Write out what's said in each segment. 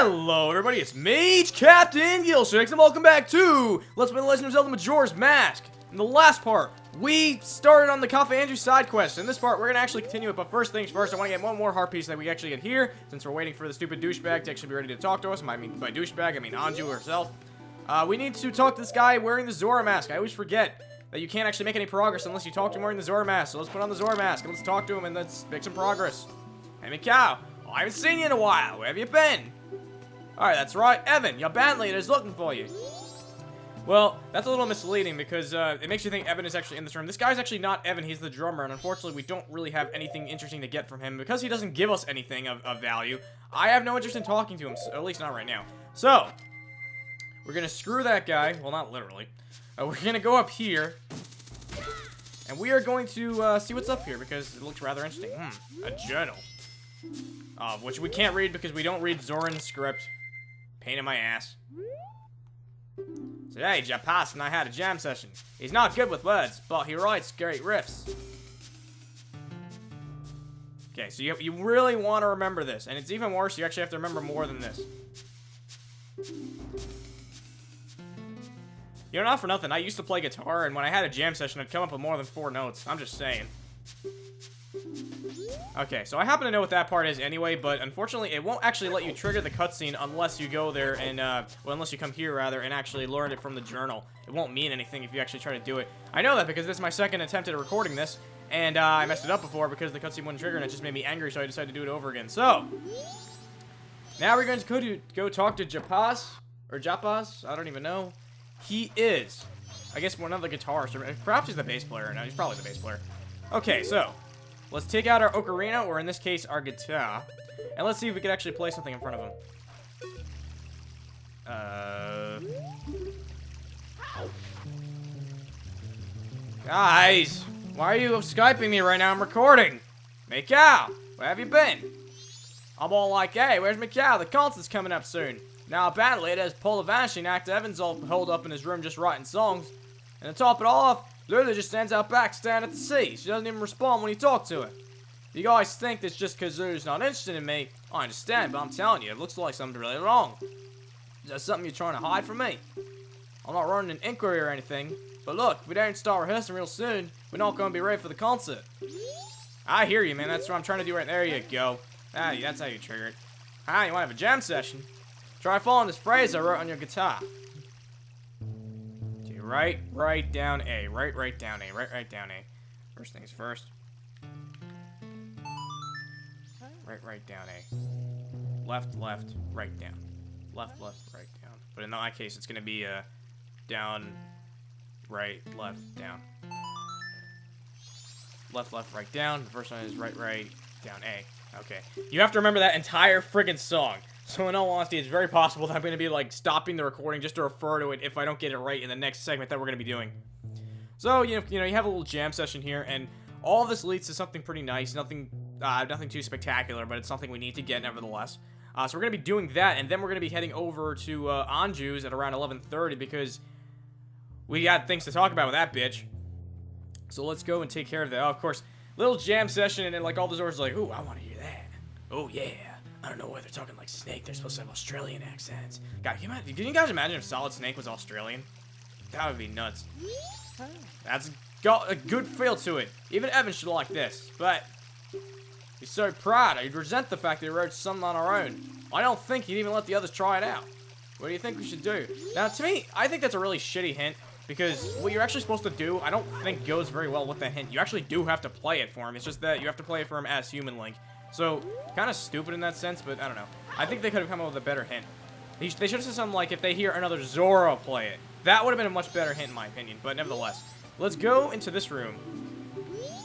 Hello everybody, it's me, Captain Gilshakes, and welcome back to Let's Play The Legend of Zelda Majora's Mask. In the last part, we started on the Cafe Andrew side quest. In this part, we're going to actually continue it, but first things first, I want to get one more heart piece that we actually get here, since we're waiting for the stupid douchebag to actually be ready to talk to us. I mean, by douchebag, I mean Anju herself. We need to talk to this guy wearing the Zora mask. I always forget that you can't actually make any progress unless you talk to him wearing the Zora mask. So let's put on the Zora mask, and let's talk to him, and let's make some progress. Hey, Mikau, I haven't seen you in a while. Where have you been? Alright, that's right. Evan, your band leader is looking for you. Well, that's a little misleading because it makes you think Evan is actually in this room. This guy's actually not Evan, he's the drummer, and unfortunately we don't really have anything interesting to get from him. Because he doesn't give us anything of value, I have no interest in talking to him, at least not right now. So, we're gonna screw that guy. Well, not literally. We're gonna go up here, and we are going to see what's up here because it looks rather interesting. A journal. Which we can't read because we don't read Zoran's script. Pain in my ass. Today, Japas and I had a jam session. He's not good with words, but he writes great riffs. Okay, so you really want to remember this. And it's even worse, you actually have to remember more than this. You know, not for nothing, I used to play guitar, and when I had a jam session, I'd come up with more than 4 notes. I'm just saying. Okay, so I happen to know what that part is anyway, but unfortunately, it won't actually let you trigger the cutscene unless you go there and, well, unless you come here, rather, and actually learn it from the journal. It won't mean anything if you actually try to do it. I know that because this is my second attempt at recording this, and I messed it up before because the cutscene wouldn't trigger, and it just made me angry, so I decided to do it over again. So, now we're going to go talk to Japas, or Japas, I don't even know. He is, I guess, one of the guitarists, or perhaps he's the bass player. No, he's probably the bass player. Okay, so let's take out our ocarina, or in this case, our guitar, and let's see if we can actually play something in front of him. Guys, why are you Skyping me right now? I'm recording. Mikau, where have you been? I'm all like, hey, where's Mikau? The concert's coming up soon. Now, our band leader is Paul the Vanishing Actor. Evan's all holed up in his room just writing songs. And to top it all off, Lulu just stands out back staring at the sea. She doesn't even respond when you talk to her. You guys think that's just because Lulu's not interested in me. I understand, but I'm telling you, it looks like something really wrong. Is that something you're trying to hide from me? I'm not running an inquiry or anything. But look, if we don't start rehearsing real soon, we're not going to be ready for the concert. I hear you, man. That's what I'm trying to do right there. You go. Ah, that's how you trigger it. Ah, you want to have a jam session? Try following this phrase I wrote on your guitar. Okay, write down A. Write down A. Write down A. First things first. Write down A. Left, right down. Left, right down. But in my case, it's going to be down, right, left, down. Left, right, down. The first one is right, down A. Okay. You have to remember that entire friggin' song. So in all honesty, it's very possible that I'm going to be, like, stopping the recording just to refer to it if I don't get it right in the next segment that we're going to be doing. So, you know, you have a little jam session here, and all of this leads to something pretty nice. Nothing too spectacular, but it's something we need to get nevertheless. So we're going to be doing that, and then we're going to be heading over to Anju's at around 11:30 because we got things to talk about with that bitch. So let's go and take care of that. Oh, of course, little jam session, and then, like, all the doors are like, ooh, I want to hear that. Oh, yeah. I don't know why they're talking like Snake. They're supposed to have Australian accents. God, can you guys imagine if Solid Snake was Australian? That would be nuts. That's got a good feel to it. Even Evan should like this. But he's so proud. He'd resent the fact that he wrote something on our own. I don't think he'd even let the others try it out. What do you think we should do? Now, to me, I think that's a really shitty hint. Because what you're actually supposed to do, I don't think goes very well with that hint. You actually do have to play it for him. It's just that you have to play it for him as Human Link. So, kind of stupid in that sense, but I don't know. I think they could have come up with a better hint. They should have said something like, if they hear another Zora play it. That would have been a much better hint, in my opinion, but nevertheless. Let's go into this room.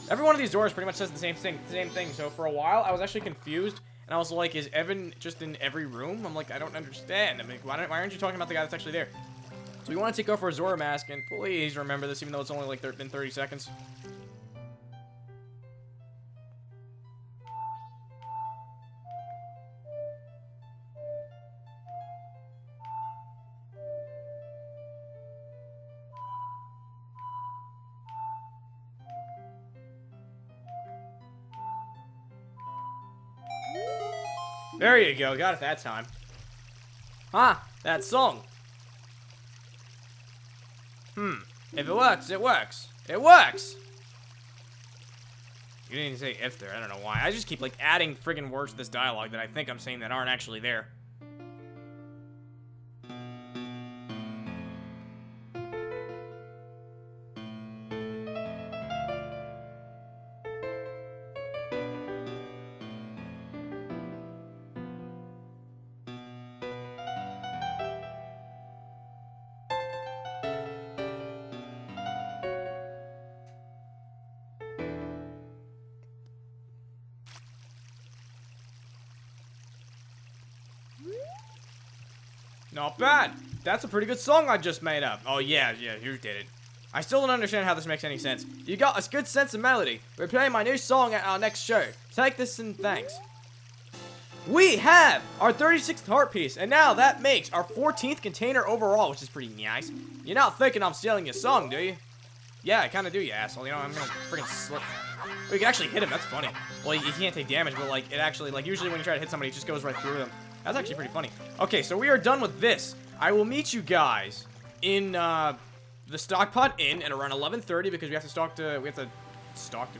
Every one of these doors pretty much says the same thing, so for a while, I was actually confused, and I was like, is Evan just in every room? I'm like, I don't understand. I mean, why aren't you talking about the guy that's actually there? So we want to take off our Zora mask, and please remember this, even though it's only like been 30 seconds. There you go, got it that time. Huh, that song. If it works, it works. It works! You didn't even say if there, I don't know why. I just keep, like, adding friggin' words to this dialogue that I think I'm saying that aren't actually there. Not bad. That's a pretty good song I just made up. Oh, yeah, you did it. I still don't understand how this makes any sense. You got a good sense of melody. We're playing my new song at our next show. Take this and thanks. We have our 36th heart piece, and now that makes our 14th container overall, which is pretty nice. You're not thinking I'm stealing your song, do you? Yeah, I kind of do, you asshole. You know, I'm gonna freaking slip. Oh, you can actually hit him. That's funny. Well, you can't take damage, but, like, it actually, like, usually when you try to hit somebody, it just goes right through them. That's actually pretty funny. Okay, so we are done with this. I will meet you guys in, the Stockpot Inn at around 11:30 because we have to talk to,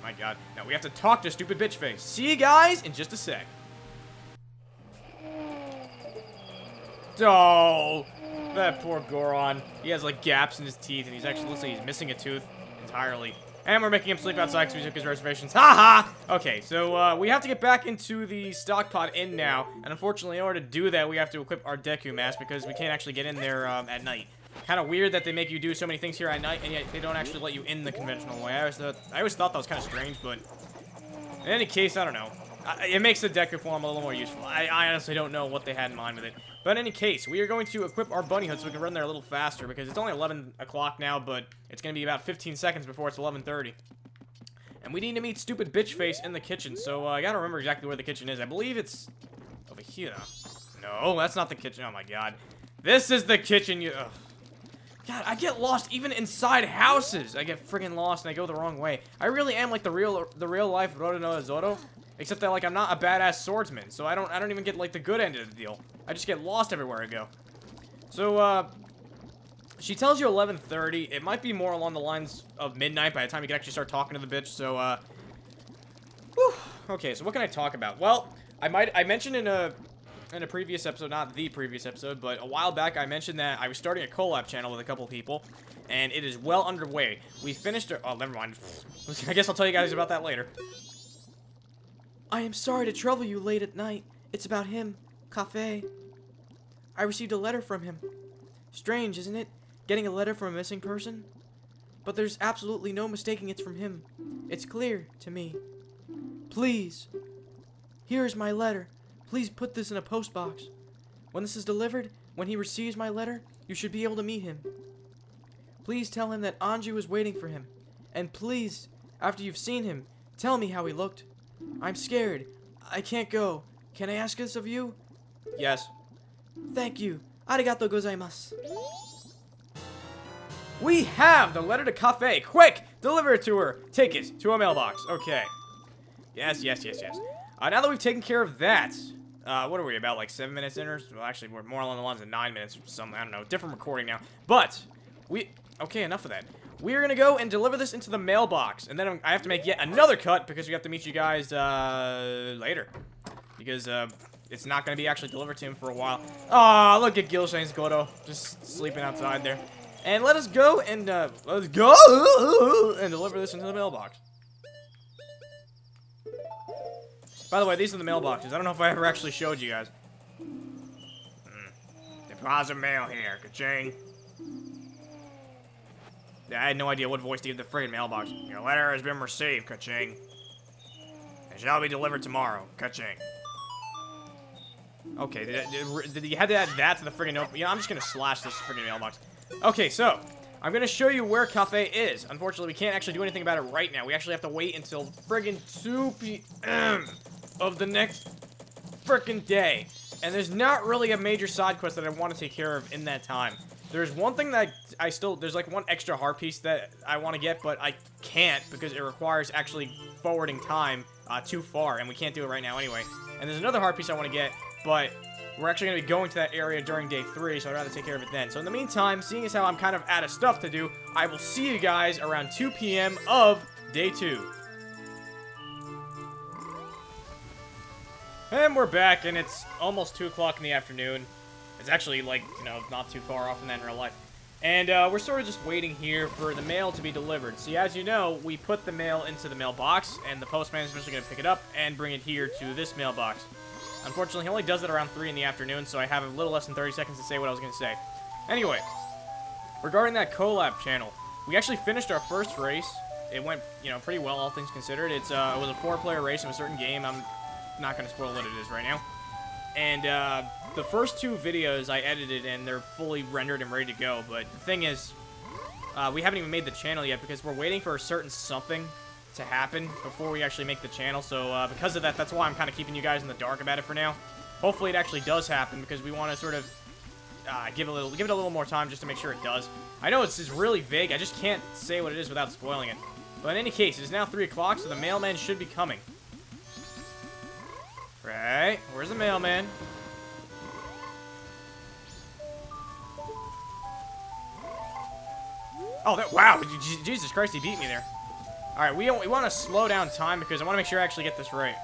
my god. No, we have to talk to stupid bitch face. See you guys in just a sec. Oh, that poor Goron. He has, like, gaps in his teeth, and he's actually, looks like he's missing a tooth entirely. And we're making him sleep outside because we took his reservations. Haha! Okay, so, we have to get back into the Stockpot Inn now. And unfortunately, in order to do that, we have to equip our Deku mask because we can't actually get in there, at night. Kind of weird that they make you do so many things here at night, and yet they don't actually let you in the conventional way. I always thought that was kind of strange, but in any case, I don't know. It makes the Deku form a little more useful. I honestly don't know what they had in mind with it. But in any case, we are going to equip our bunny hood so we can run there a little faster because it's only 11 o'clock now, but it's going to be about 15 seconds before it's 11:30. And we need to meet stupid bitch face in the kitchen, so I gotta remember exactly where the kitchen is. I believe it's over here. No, that's not the kitchen. Oh my god. This is the kitchen. Ugh. God, I get lost even inside houses. I get friggin' lost and I go the wrong way. I really am like the real life Roronoa Zoro. Except that, like, I'm not a badass swordsman, so I don't even get, like, the good end of the deal. I just get lost everywhere I go. So, she tells you 11:30. It might be more along the lines of midnight by the time you can actually start talking to the bitch, so, whew. Okay, so what can I talk about? Well, I mentioned in a previous episode, not the previous episode, but a while back I mentioned that I was starting a collab channel with a couple people, and it is well underway. We finished our, oh, never mind. I guess I'll tell you guys about that later. I am sorry to trouble you late at night. It's about him, Cafe. I received a letter from him. Strange, isn't it? Getting a letter from a missing person? But there's absolutely no mistaking it's from him. It's clear to me. Please. Here is my letter. Please put this in a post box. When this is delivered, when he receives my letter, you should be able to meet him. Please tell him that Anju is waiting for him. And please, after you've seen him, tell me how he looked. I'm scared. I can't go. Can I ask this of you? Yes. Thank you. Arigato gozaimasu. We have the letter to Cafe. Quick! Deliver it to her. Take it to a mailbox. Okay. Yes. Now that we've taken care of that, what are we, about like 7 minutes in? Or, well, actually, we're more along the lines of 9 minutes or something. I don't know. Different recording now. But, okay, enough of that. We're gonna go and deliver this into the mailbox. And then I have to make yet another cut because we have to meet you guys, later. Because, it's not gonna be actually delivered to him for a while. Aw, look at Gilshane's Goto. Just sleeping outside there. And let us go and, let's go and deliver this into the mailbox. By the way, these are the mailboxes. I don't know if I ever actually showed you guys. Deposit mail here, ka-ching. Yeah, I had no idea what voice to give the friggin' mailbox. Your letter has been received, ka-ching. It shall be delivered tomorrow, ka-ching. Okay, did you have to add that to the friggin' note? Yeah, I'm just gonna slash this friggin' mailbox. Okay, so, I'm gonna show you where Cafe is. Unfortunately, we can't actually do anything about it right now. We actually have to wait until friggin' 2 p.m. of the next frickin' day. And there's not really a major side quest that I want to take care of in that time. There's one thing that there's like one extra heart piece that I want to get, but I can't because it requires actually forwarding time too far, and we can't do it right now anyway. And there's another heart piece I want to get, but we're actually going to be going to that area during day 3, so I'd rather take care of it then. So in the meantime, seeing as how I'm kind of out of stuff to do, I will see you guys around 2 p.m. of day 2. And we're back, and it's almost 2 o'clock in the afternoon. It's actually, like, you know, not too far off from that in real life. And we're sort of just waiting here for the mail to be delivered. See, as you know, we put the mail into the mailbox, and the postman is eventually going to pick it up and bring it here to this mailbox. Unfortunately, he only does it around 3 in the afternoon, so I have a little less than 30 seconds to say what I was going to say. Anyway, regarding that collab channel, we actually finished our first race. It went, you know, pretty well, all things considered. It was a 4-player race of a certain game. I'm not going to spoil what it is right now. And the first 2 videos I edited, and they're fully rendered and ready to go. But the thing is, we haven't even made the channel yet because we're waiting for a certain something to happen before we actually make the channel. So because of that, that's why I'm kind of keeping you guys in the dark about it for now. Hopefully it actually does happen because we want to sort of give it a little more time just to make sure it does. I know it's just really vague. I just can't say what it is without spoiling it. But in any case, it is now 3 o'clock, so the mailman should be coming. Right, where's the mailman? Oh, wow, Jesus Christ, he beat me there. Alright, we want to slow down time because I want to make sure I actually get this right.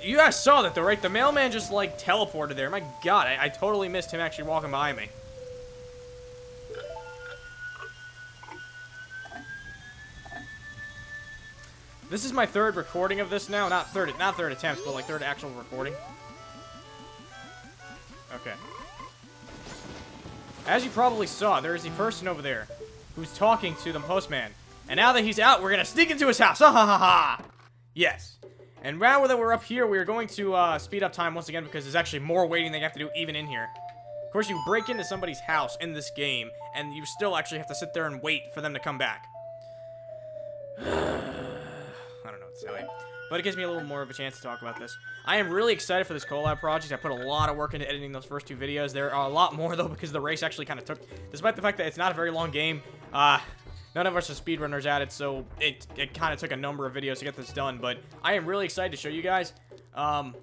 You guys saw that, though, right? The mailman just, like, teleported there. My God, I totally missed him actually walking by me. This is my 3rd recording of this now. Not third attempt, but like 3rd actual recording. Okay. As you probably saw, there is a person over there who's talking to the postman. And now that he's out, we're going to sneak into his house. Ha ha ha ha! Yes. And now that we're up here, we're going to speed up time once again because there's actually more waiting they have to do even in here. Of course, you break into somebody's house in this game, and you still actually have to sit there and wait for them to come back. I don't know what to tell you. But it gives me a little more of a chance to talk about this. I am really excited for this collab project. I put a lot of work into editing those first 2 videos. There are a lot more, though, because the race actually kind of took... Despite the fact that it's not a very long game, none of us are speedrunners at it, so it kind of took a number of videos to get this done. But I am really excited to show you guys. And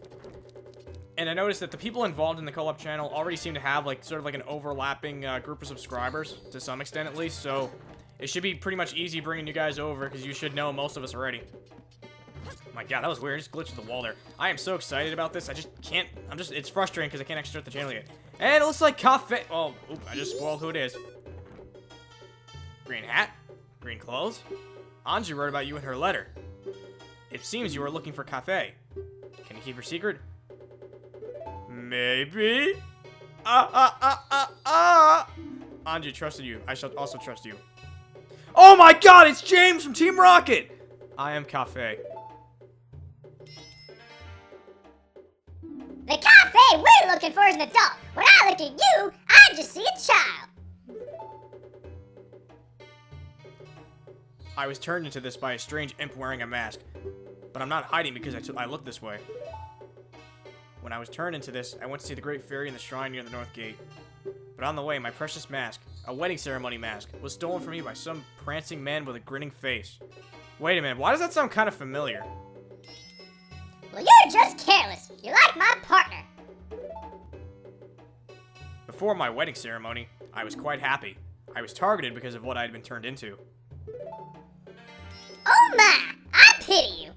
I noticed that the people involved in the collab channel already seem to have, like, sort of like an overlapping group of subscribers, to some extent at least. So it should be pretty much easy bringing you guys over, because you should know most of us already. My God, that was weird. I just glitched the wall there. I am so excited about this. I just can't... It's frustrating because I can't actually start the channel yet. And it looks like cafe... Oh, oop, I just spoiled who it is. Green hat? Green clothes? Anju wrote about you in her letter. It seems you are looking for cafe. Can you keep your secret? Maybe? Anju trusted you. I shall also trust you. Oh my God, it's James from Team Rocket! I am cafe. The cafe we're looking for is an adult. When I look at you, I just see a child. I was turned into this by a strange imp wearing a mask. But I'm not hiding because I look this way. When I was turned into this, I went to see the Great Fairy in the shrine near the North Gate. But on the way, my precious mask, a wedding ceremony mask, was stolen from me by some prancing man with a grinning face. Wait a minute, why does that sound kind of familiar? Well, you're just careless. You're like my partner. Before my wedding ceremony, I was quite happy. I was targeted because of what I had been turned into. Oh my! I pity you.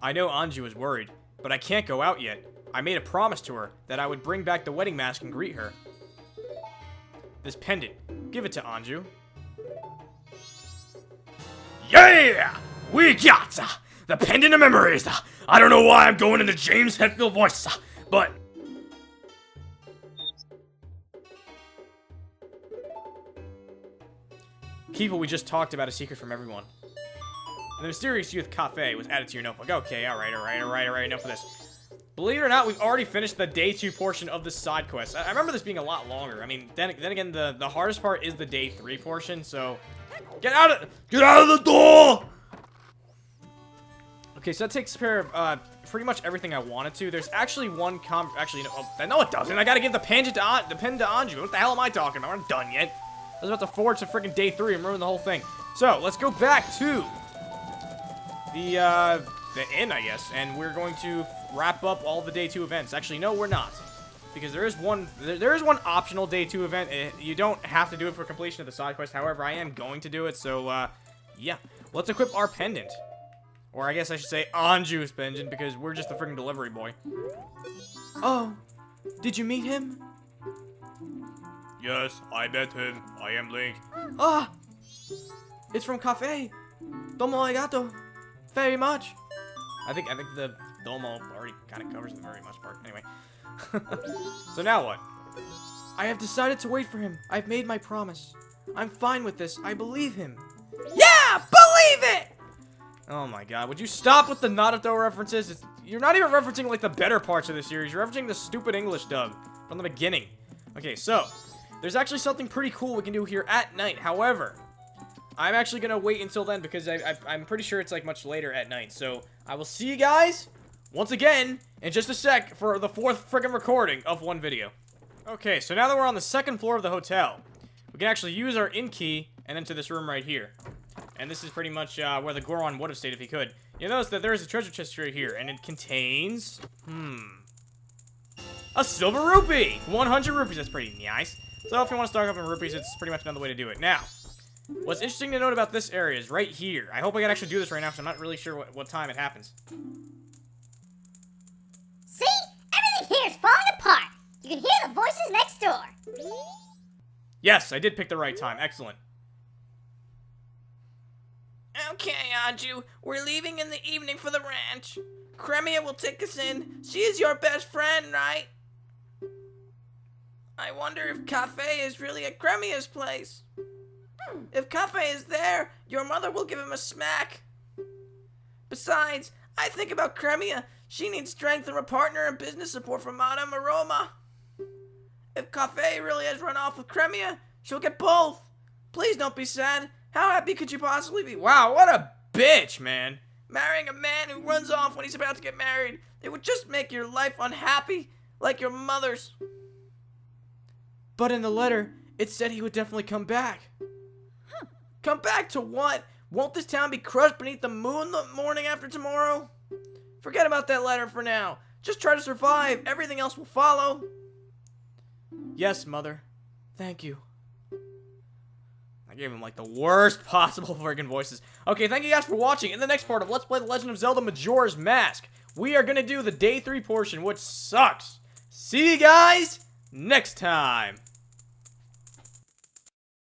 I know Anju was worried, but I can't go out yet. I made a promise to her that I would bring back the wedding mask and greet her. This pendant, give it to Anju. Yeah! We got the pendant of memories. I don't know why I'm going into James Hetfield voice, but... Keep what we just talked about a secret from everyone. The mysterious youth cafe was added to your notebook. Okay, alright, enough of this. Believe it or not, we've already finished the day 2 portion of the side quest. I remember this being a lot longer. I mean, then again, the hardest part is the day 3 portion, so... Get out of the door! Okay, so that takes care of, pretty much everything I wanted to. There's actually one actually, no, it doesn't. I gotta give the pen to Anju. What the hell am I talking about? I'm not done yet. I was about to forge to freaking day 3 and ruin the whole thing. So, let's go back to the, the inn, I guess, and we're going to wrap up all the day 2 events. Actually, no, we're not. Because there is one optional day 2 event. You don't have to do it for completion of the side quest. However, I am going to do it, so, yeah. Let's equip our pendant. Or I guess I should say Anju's pendant, because we're just the freaking delivery boy. Oh, did you meet him? Yes, I met him. I am Link. Ah! It's from Cafe. Domo arigato. Very much. I think the domo already kind of covers the very much part. Anyway. So now what? I have decided to wait for him. I've made my promise. I'm fine with this. I believe him. Yeah! Believe it! Oh my god. Would you stop with the Naruto references? You're not even referencing, like, the better parts of the series. You're referencing the stupid English dub from the beginning. Okay, so there's actually something pretty cool we can do here at night. However, I'm actually going to wait until then because I'm pretty sure it's, like, much later at night. So I will see you guys once again in just a sec for the 4th friggin' recording of one video. Okay, so now that we're on the 2nd floor of the hotel, we can actually use our inn key and enter this room right here. And this is pretty much where the Goron would have stayed if he could. You'll notice that there is a treasure chest right here, and it contains, a silver rupee! 100 rupees, that's pretty nice. So if you want to stock up on rupees, it's pretty much another way to do it. Now, what's interesting to note about this area is right here. I hope I can actually do this right now, because I'm not really sure what time it happens. See? Everything here is falling apart. You can hear the voices next door. Yes, I did pick the right time. Excellent. Okay, Anju, we're leaving in the evening for the ranch. Cremia will take us in. She is your best friend, right? I wonder if Cafe is really at Cremia's place. If Cafe is there, your mother will give him a smack. Besides, I think about Cremia. She needs strength from a partner and business support from Madame Aroma. If Cafe really has run off with Cremia, she'll get both. Please don't be sad. How happy could you possibly be? Wow, what a bitch, man. Marrying a man who runs off when he's about to get married. It would just make your life unhappy, like your mother's. But in the letter, it said he would definitely come back. Come back to what? Won't this town be crushed beneath the moon the morning after tomorrow? Forget about that letter for now. Just try to survive. Everything else will follow. Yes, Mother. Thank you. I gave him, like, the worst possible friggin' voices. Okay, thank you guys for watching. In the next part of Let's Play The Legend of Zelda Majora's Mask, we are gonna do the Day 3 portion, which sucks. See you guys next time.